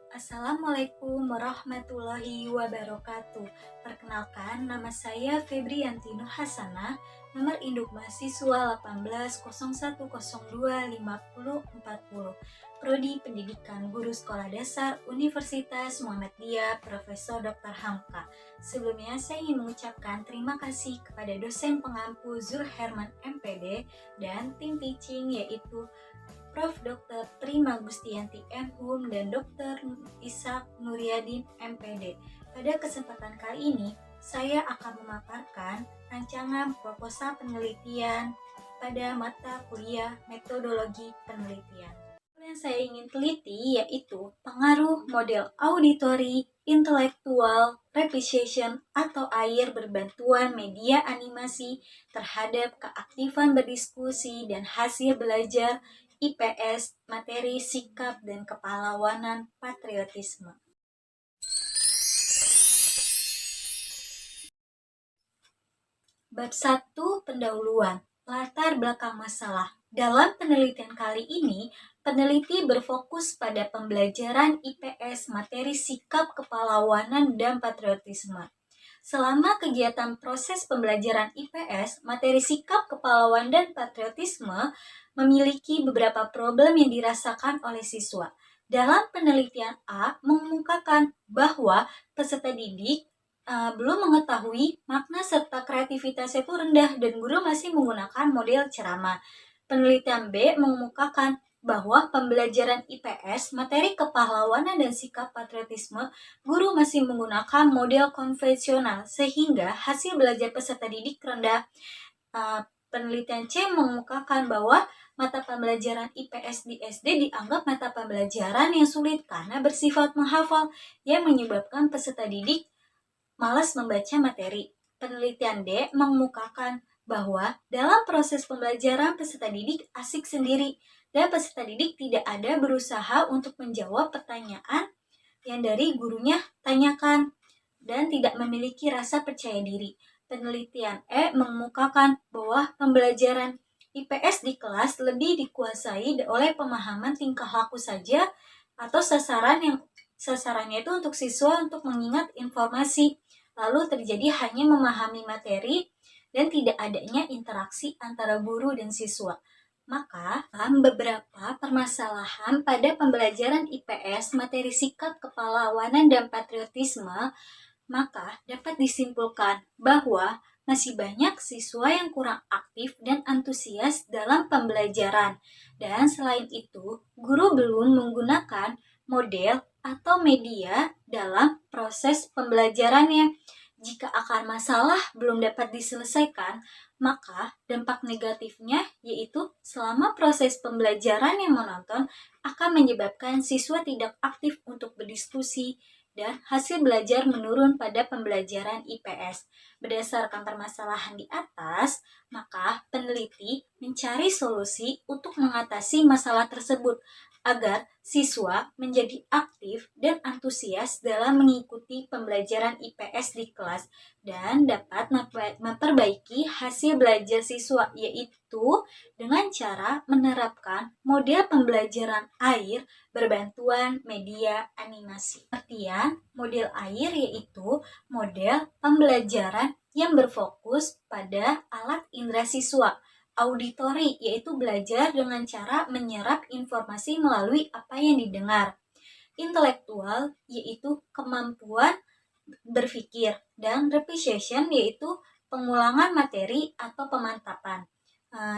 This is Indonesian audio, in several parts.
Assalamualaikum warahmatullahi wabarakatuh. Perkenalkan, nama saya Febrianti Nur Hasanah, nomor induk mahasiswa 1801025040, Prodi Pendidikan Guru Sekolah Dasar Universitas Muhammadiyah Profesor Dr. Hamka. Sebelumnya saya ingin mengucapkan terima kasih kepada dosen pengampu Zul Herman MPD dan tim teaching yaitu Prof. Dr. Prima Gustianti M.Hum dan Dr. Ishak Nuryadin MPD. Pada kesempatan kali ini, saya akan memaparkan rancangan proposal penelitian pada mata kuliah metodologi penelitian. Yang saya ingin teliti yaitu pengaruh model auditory, intelektual, repetition atau AIR berbantuan media animasi terhadap keaktifan berdiskusi dan hasil belajar IPS, materi, sikap, dan kepahlawanan patriotisme. Bab 1. Pendahuluan. Latar belakang masalah. Dalam penelitian kali ini, peneliti berfokus pada pembelajaran IPS materi sikap, kepahlawanan, dan patriotisme. Selama kegiatan proses pembelajaran IPS, materi sikap, kepahlawanan, dan patriotisme memiliki beberapa problem yang dirasakan oleh siswa. Dalam penelitian A mengemukakan bahwa peserta didik belum mengetahui makna serta kreativitasnya itu rendah dan guru masih menggunakan model ceramah. Penelitian B mengemukakan bahwa pembelajaran IPS, materi kepahlawanan dan sikap patriotisme, guru masih menggunakan model konvensional sehingga hasil belajar peserta didik rendah. Penelitian C mengemukakan bahwa mata pembelajaran IPS di SD dianggap mata pembelajaran yang sulit karena bersifat menghafal yang menyebabkan peserta didik malas membaca materi. Penelitian D mengemukakan bahwa dalam proses pembelajaran peserta didik asik sendiri dan peserta didik tidak ada berusaha untuk menjawab pertanyaan yang dari gurunya tanyakan dan tidak memiliki rasa percaya diri. Penelitian E mengemukakan bahwa pembelajaran IPS di kelas lebih dikuasai oleh pemahaman tingkah laku saja atau sasarannya itu untuk siswa untuk mengingat informasi, lalu terjadi hanya memahami materi dan tidak adanya interaksi antara guru dan siswa. Maka, beberapa permasalahan pada pembelajaran IPS materi sikap, kepahlawanan, dan patriotisme, maka dapat disimpulkan bahwa masih banyak siswa yang kurang aktif dan antusias dalam pembelajaran. Dan selain itu, guru belum menggunakan model atau media dalam proses pembelajarannya. Jika akar masalah belum dapat diselesaikan, maka dampak negatifnya yaitu selama proses pembelajaran yang monoton akan menyebabkan siswa tidak aktif untuk berdiskusi dan hasil belajar menurun pada pembelajaran IPS. Berdasarkan permasalahan di atas, maka peneliti mencari solusi untuk mengatasi masalah tersebut agar siswa menjadi aktif dan antusias dalam mengikuti pembelajaran IPS di kelas dan dapat memperbaiki hasil belajar siswa, yaitu dengan cara menerapkan model pembelajaran AIR berbantuan media animasi. Artian, model AIR yaitu model pembelajaran yang berfokus pada alat indera siswa. Auditory yaitu belajar dengan cara menyerap informasi melalui apa yang didengar. Intelektual yaitu kemampuan berpikir, dan repetition yaitu pengulangan materi atau pemantapan.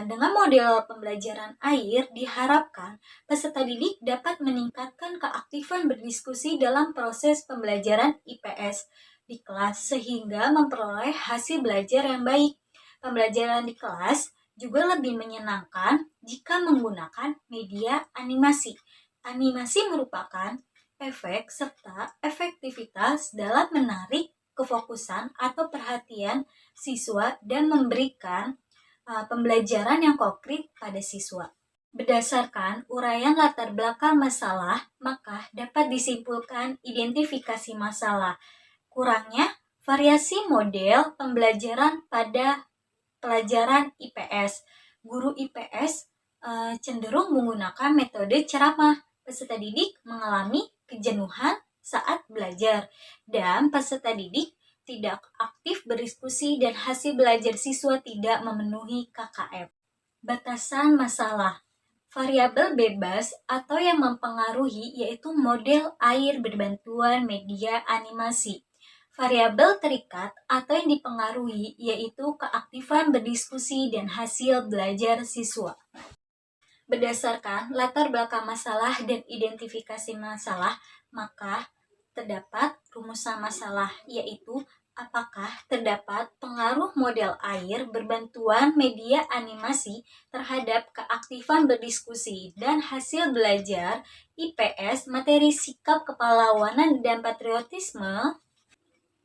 Dengan model pembelajaran AIR diharapkan peserta didik dapat meningkatkan keaktifan berdiskusi dalam proses pembelajaran IPS di kelas sehingga memperoleh hasil belajar yang baik. Pembelajaran di kelas juga lebih menyenangkan jika menggunakan media animasi. Animasi merupakan efek serta efektivitas dalam menarik kefokusan atau perhatian siswa dan memberikan pembelajaran yang konkret pada siswa. Berdasarkan uraian latar belakang masalah, maka dapat disimpulkan identifikasi masalah. Kurangnya variasi model pembelajaran pada pelajaran IPS. Guru IPS cenderung menggunakan metode ceramah. Peserta didik mengalami kejenuhan saat belajar, dan peserta didik tidak aktif berdiskusi dan hasil belajar siswa tidak memenuhi KKM. Batasan masalah. Variabel bebas atau yang mempengaruhi yaitu model air berbantuan media animasi. Variabel terikat atau yang dipengaruhi yaitu keaktifan berdiskusi dan hasil belajar siswa. Berdasarkan latar belakang masalah dan identifikasi masalah, maka terdapat rumusan masalah, yaitu apakah terdapat pengaruh model air berbantuan media animasi terhadap keaktifan berdiskusi dan hasil belajar IPS materi sikap kepahlawanan dan patriotisme.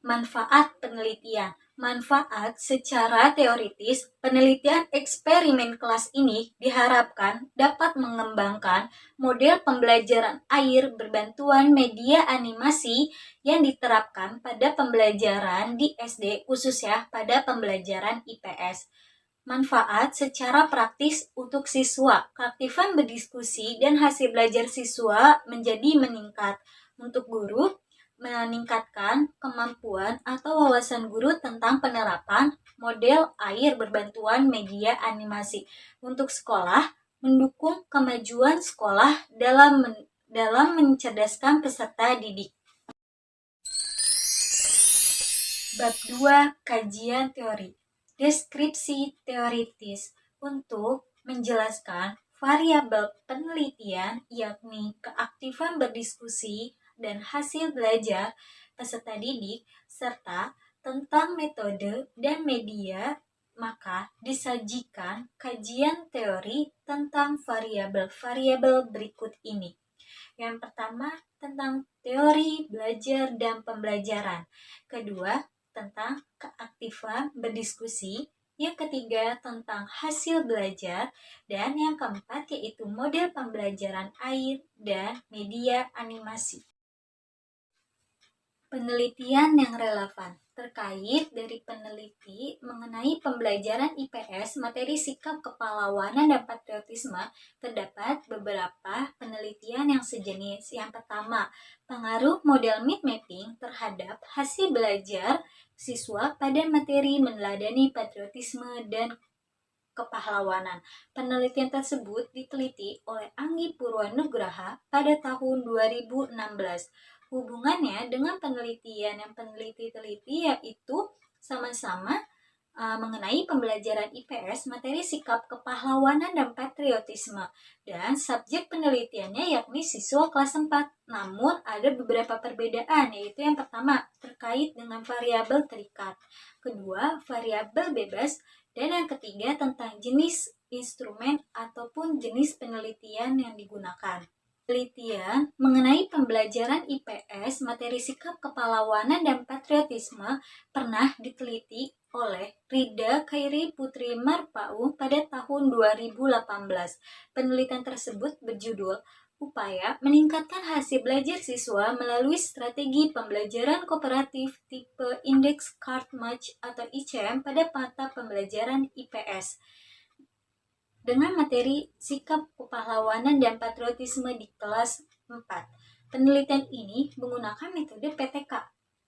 Manfaat penelitian. Manfaat secara teoritis, penelitian eksperimen kelas ini diharapkan dapat mengembangkan model pembelajaran air berbantuan media animasi yang diterapkan pada pembelajaran di SD, khususnya pada pembelajaran IPS. Manfaat secara praktis untuk siswa, keaktifan berdiskusi dan hasil belajar siswa menjadi meningkat. Untuk guru, meningkatkan kemampuan atau wawasan guru tentang penerapan model air berbantuan media animasi. Untuk sekolah, mendukung kemajuan sekolah dalam mencerdaskan peserta didik. Bab 2. Kajian teori. Deskripsi teoritis. Untuk menjelaskan variabel penelitian, yakni keaktifan berdiskusi dan hasil belajar peserta didik, serta tentang metode dan media, maka disajikan kajian teori tentang variabel-variabel berikut ini. Yang pertama, tentang teori belajar dan pembelajaran. Kedua, tentang keaktifan berdiskusi. Yang ketiga, tentang hasil belajar. Dan yang keempat, yaitu model pembelajaran air dan media animasi. Penelitian yang relevan. Terkait dari peneliti mengenai pembelajaran IPS materi sikap kepahlawanan dan patriotisme, terdapat beberapa penelitian yang sejenis. Yang pertama, pengaruh model mind mapping terhadap hasil belajar siswa pada materi meneladani patriotisme dan kepahlawanan. Penelitian tersebut diteliti oleh Anggi Purwanugraha pada tahun 2016. Hubungannya dengan penelitian yang peneliti-teliti yaitu sama-sama mengenai pembelajaran IPS materi sikap kepahlawanan dan patriotisme, dan subjek penelitiannya yakni siswa kelas 4. Namun ada beberapa perbedaan, yaitu yang pertama terkait dengan variabel terikat, kedua variabel bebas, dan yang ketiga tentang jenis instrumen ataupun jenis penelitian yang digunakan. Penelitian mengenai pembelajaran IPS materi sikap kepahlawanan dan patriotisme pernah diteliti oleh Rida Khairi Putri Marpau pada tahun 2018. Penelitian tersebut berjudul Upaya Meningkatkan Hasil Belajar Siswa Melalui Strategi Pembelajaran Kooperatif Tipe Index Card Match atau ICM pada mata pembelajaran IPS dengan materi sikap kepahlawanan dan patriotisme di kelas 4. Penelitian ini menggunakan metode PTK.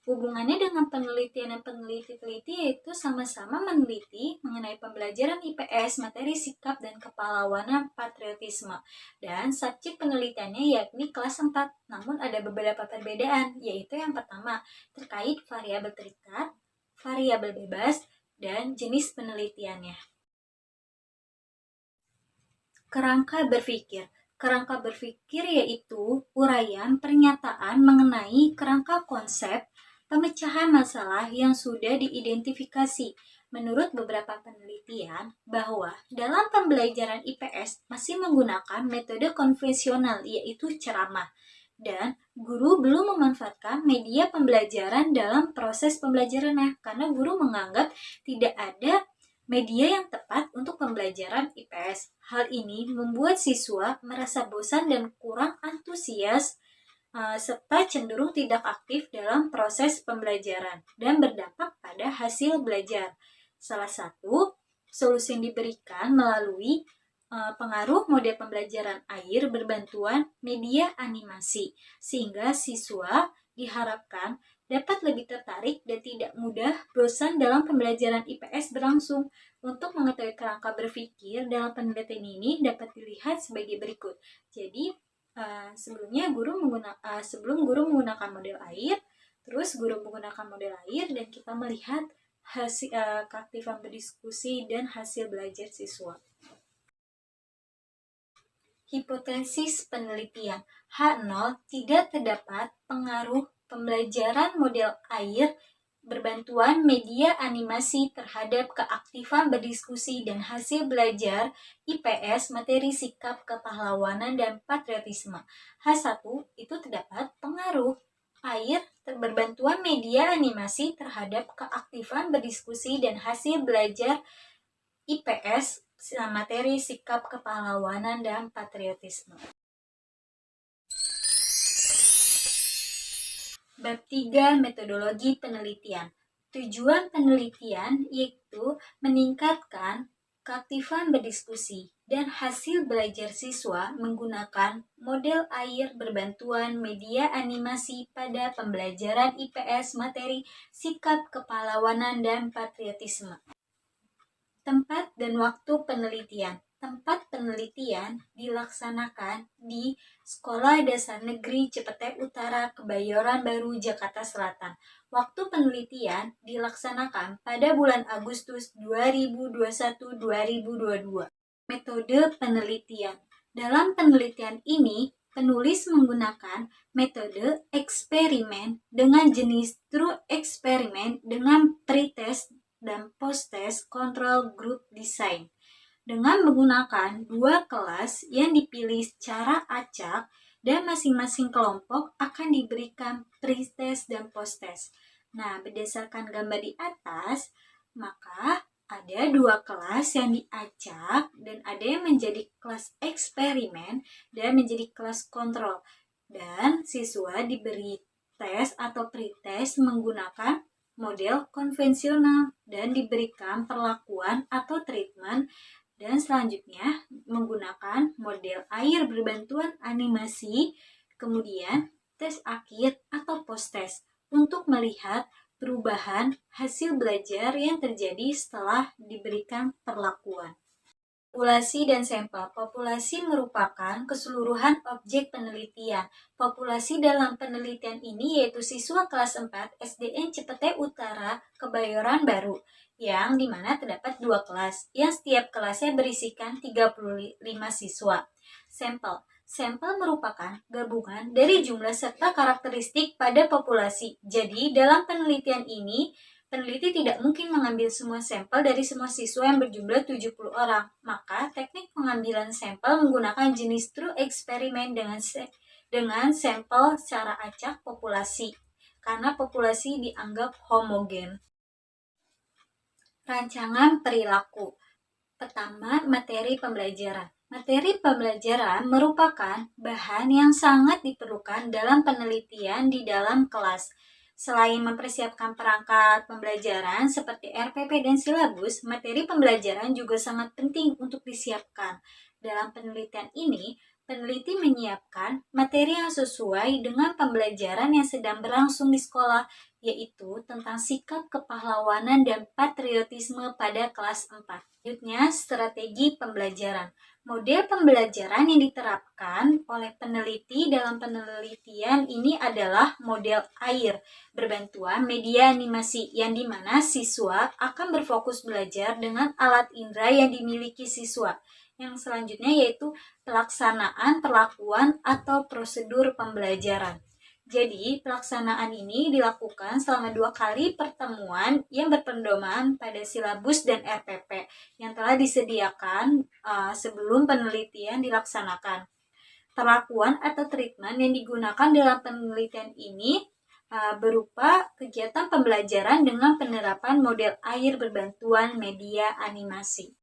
Hubungannya dengan penelitian dan peneliti-teliti yaitu sama-sama meneliti mengenai pembelajaran IPS, materi sikap dan kepahlawanan patriotisme. Dan subjek penelitiannya yakni kelas 4. Namun ada beberapa perbedaan, yaitu yang pertama terkait variabel terikat, variabel bebas, dan jenis penelitiannya. Kerangka berpikir. Kerangka berpikir yaitu uraian pernyataan mengenai kerangka konsep pemecahan masalah yang sudah diidentifikasi. Menurut beberapa penelitian, bahwa dalam pembelajaran IPS masih menggunakan metode konvensional yaitu ceramah, dan guru belum memanfaatkan media pembelajaran dalam proses pembelajarannya karena guru menganggap tidak ada media yang tepat untuk pembelajaran IPS. Hal ini membuat siswa merasa bosan dan kurang antusias serta cenderung tidak aktif dalam proses pembelajaran dan berdampak pada hasil belajar. Salah satu solusi yang diberikan melalui pengaruh model pembelajaran air berbantuan media animasi, sehingga siswa diharapkan dapat lebih tertarik dan tidak mudah bosan dalam pembelajaran IPS berlangsung. Untuk mengetahui kerangka berpikir dalam penelitian ini dapat dilihat sebagai berikut. Jadi, sebelum guru menggunakan model air, terus guru menggunakan model air dan kita melihat hasil keaktifan berdiskusi dan hasil belajar siswa. Hipotesis penelitian H0 tidak terdapat pengaruh pembelajaran model air berbantuan media animasi terhadap keaktifan berdiskusi dan hasil belajar IPS materi sikap kepahlawanan dan patriotisme. H1 itu terdapat pengaruh air berbantuan media animasi terhadap keaktifan berdiskusi dan hasil belajar IPS materi sikap kepahlawanan dan patriotisme. Bab 3 metodologi penelitian. Tujuan penelitian yaitu meningkatkan keaktifan berdiskusi dan hasil belajar siswa menggunakan model air berbantuan media animasi pada pembelajaran IPS materi sikap kepahlawanan dan patriotisme. Tempat dan waktu penelitian. Tempat penelitian dilaksanakan di Sekolah Dasar Negeri Cipete Utara, Kebayoran Baru, Jakarta Selatan. Waktu penelitian dilaksanakan pada bulan Agustus 2021-2022. Metode penelitian. Dalam penelitian ini, penulis menggunakan metode eksperimen dengan jenis true eksperimen dengan pretest dan post-test control group design dengan menggunakan dua kelas yang dipilih secara acak dan masing-masing kelompok akan diberikan pre-test dan post-test. Nah, berdasarkan gambar di atas, maka ada dua kelas yang diacak dan ada yang menjadi kelas eksperimen dan menjadi kelas kontrol. Dan siswa diberi tes atau pre-test menggunakan model konvensional dan diberikan perlakuan atau treatment, dan selanjutnya menggunakan model air berbantuan animasi, kemudian tes akhir atau post-test untuk melihat perubahan hasil belajar yang terjadi setelah diberikan perlakuan. Populasi dan sampel. Populasi merupakan keseluruhan objek penelitian. Populasi dalam penelitian ini yaitu siswa kelas 4 SDN Cipete Utara, Kebayoran Baru, yang dimana terdapat dua kelas, yang setiap kelasnya berisikan 35 siswa. Sampel. Sampel merupakan gabungan dari jumlah serta karakteristik pada populasi. Jadi, dalam penelitian ini, peneliti tidak mungkin mengambil semua sampel dari semua siswa yang berjumlah 70 orang. Maka, teknik pengambilan sampel menggunakan jenis true eksperimen dengan sampel secara acak populasi, karena populasi dianggap homogen. Rancangan perilaku. Pertama, materi pembelajaran. Materi pembelajaran merupakan bahan yang sangat diperlukan dalam penelitian di dalam kelas. Selain mempersiapkan perangkat pembelajaran seperti RPP dan silabus, materi pembelajaran juga sangat penting untuk disiapkan. Dalam penelitian ini, peneliti menyiapkan materi yang sesuai dengan pembelajaran yang sedang berlangsung di sekolah, yaitu tentang sikap kepahlawanan dan patriotisme pada kelas 4. Selanjutnya, strategi pembelajaran. Model pembelajaran yang diterapkan oleh peneliti dalam penelitian ini adalah model air berbantuan media animasi, yang dimana siswa akan berfokus belajar dengan alat indera yang dimiliki siswa. Yang selanjutnya yaitu pelaksanaan, perlakuan, atau prosedur pembelajaran. Jadi, pelaksanaan ini dilakukan selama 2 kali pertemuan yang berpedoman pada silabus dan RPP yang telah disediakan sebelum penelitian dilaksanakan. Perlakuan atau treatment yang digunakan dalam penelitian ini berupa kegiatan pembelajaran dengan penerapan model air berbantuan media animasi.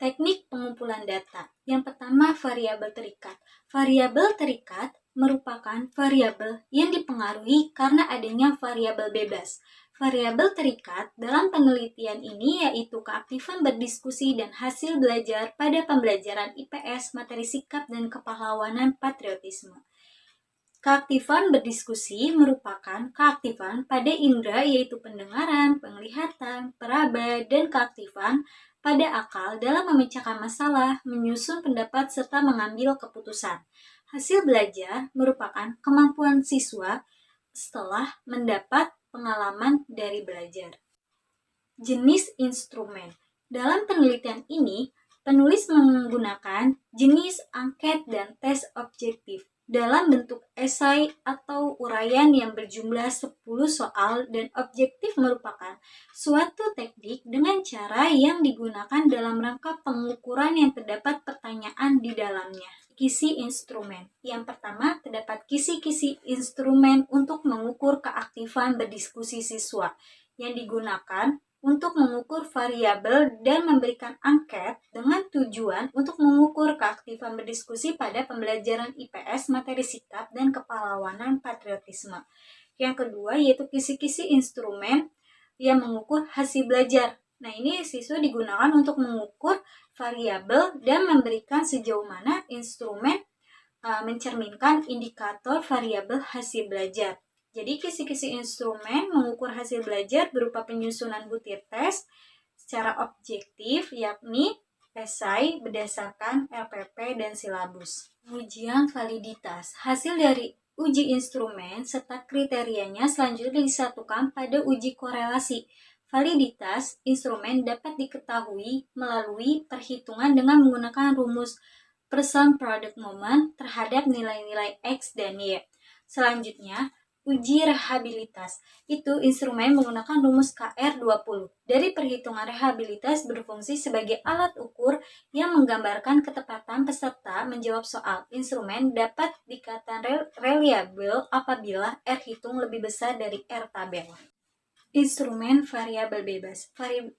Teknik pengumpulan data. Yang pertama, variabel terikat. Variabel terikat merupakan variabel yang dipengaruhi karena adanya variabel bebas. Variabel terikat dalam penelitian ini yaitu keaktifan berdiskusi dan hasil belajar pada pembelajaran IPS, materi sikap dan kepahlawanan patriotisme. Keaktifan berdiskusi merupakan keaktifan pada indera yaitu pendengaran, penglihatan, peraba, dan keaktifan pada akal dalam memecahkan masalah, menyusun pendapat, serta mengambil keputusan. Hasil belajar merupakan kemampuan siswa setelah mendapat pengalaman dari belajar. Jenis instrumen. Dalam penelitian ini, penulis menggunakan jenis angket dan tes objektif dalam bentuk esai atau uraian yang berjumlah 10 soal, dan objektif merupakan suatu teknik dengan cara yang digunakan dalam rangka pengukuran yang terdapat pertanyaan di dalamnya. Kisi instrumen. Yang pertama, terdapat kisi-kisi instrumen untuk mengukur keaktifan berdiskusi siswa yang digunakan untuk mengukur variabel dan memberikan angket dengan tujuan untuk mengukur keaktifan berdiskusi pada pembelajaran IPS, materi sikap, dan kepahlawanan patriotisme. Yang kedua yaitu kisi-kisi instrumen yang mengukur hasil belajar. Nah, ini siswa digunakan untuk mengukur variabel dan memberikan sejauh mana instrumen mencerminkan indikator variabel hasil belajar. Jadi kisi-kisi instrumen mengukur hasil belajar berupa penyusunan butir tes secara objektif, yakni esai berdasarkan LPP dan silabus. Ujian validitas. Hasil dari uji instrumen serta kriterianya selanjutnya disatukan pada uji korelasi. Validitas instrumen dapat diketahui melalui perhitungan dengan menggunakan rumus person product moment terhadap nilai-nilai X dan Y. Selanjutnya, uji rehabilitas. Itu instrumen menggunakan rumus KR20. Dari perhitungan rehabilitas berfungsi sebagai alat ukur yang menggambarkan ketepatan peserta menjawab soal. Instrumen dapat dikatakan reliable apabila R hitung lebih besar dari R tabel. Instrumen variabel bebas.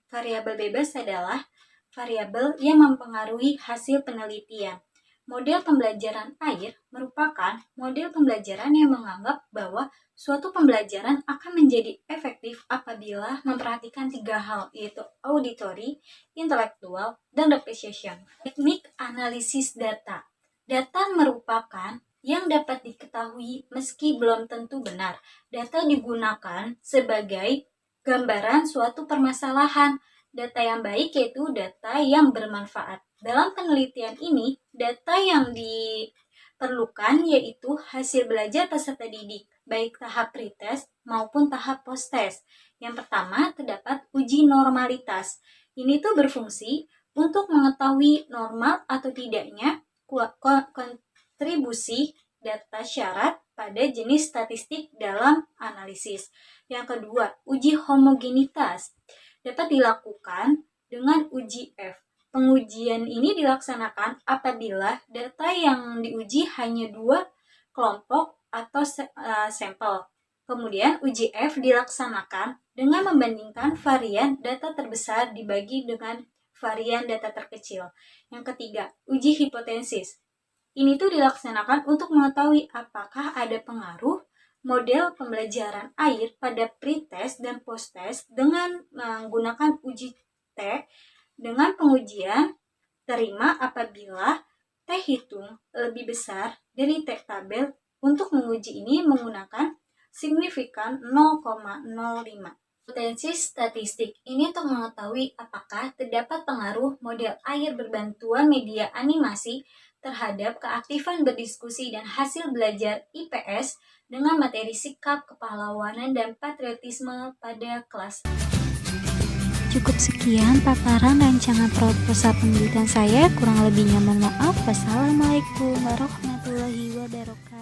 Variabel bebas adalah variabel yang mempengaruhi hasil penelitian. Model pembelajaran air merupakan model pembelajaran yang menganggap bahwa suatu pembelajaran akan menjadi efektif apabila memperhatikan 3 hal, yaitu auditory, intelektual, dan appreciation. Teknik analisis data. Data merupakan yang dapat diketahui meski belum tentu benar. Data digunakan sebagai gambaran suatu permasalahan. Data yang baik yaitu data yang bermanfaat. Dalam penelitian ini, data yang diperlukan yaitu hasil belajar peserta didik, baik tahap pretest maupun tahap post-test. Yang pertama, terdapat uji normalitas. Ini tuh berfungsi untuk mengetahui normal atau tidaknya kontribusi data syarat pada jenis statistik dalam analisis. Yang kedua, uji homogenitas dapat dilakukan dengan uji F. Pengujian ini dilaksanakan apabila data yang diuji hanya 2 kelompok atau sampel. Kemudian uji F dilaksanakan dengan membandingkan varian data terbesar dibagi dengan varian data terkecil. Yang ketiga, uji hipotesis. Ini tuh dilaksanakan untuk mengetahui apakah ada pengaruh model pembelajaran air pada pretest dan posttest dengan menggunakan uji T dengan pengujian terima apabila T hitung lebih besar dari T tabel. Untuk menguji ini menggunakan signifikan 0,05. Potensi statistik ini untuk mengetahui apakah terdapat pengaruh model air berbantuan media animasi terhadap keaktifan berdiskusi dan hasil belajar IPS dengan materi sikap, kepahlawanan, dan patriotisme pada kelas. Cukup sekian paparan rancangan proposal penelitian saya. Kurang lebihnya mohon maaf. Wassalamualaikum warahmatullahi wabarakatuh.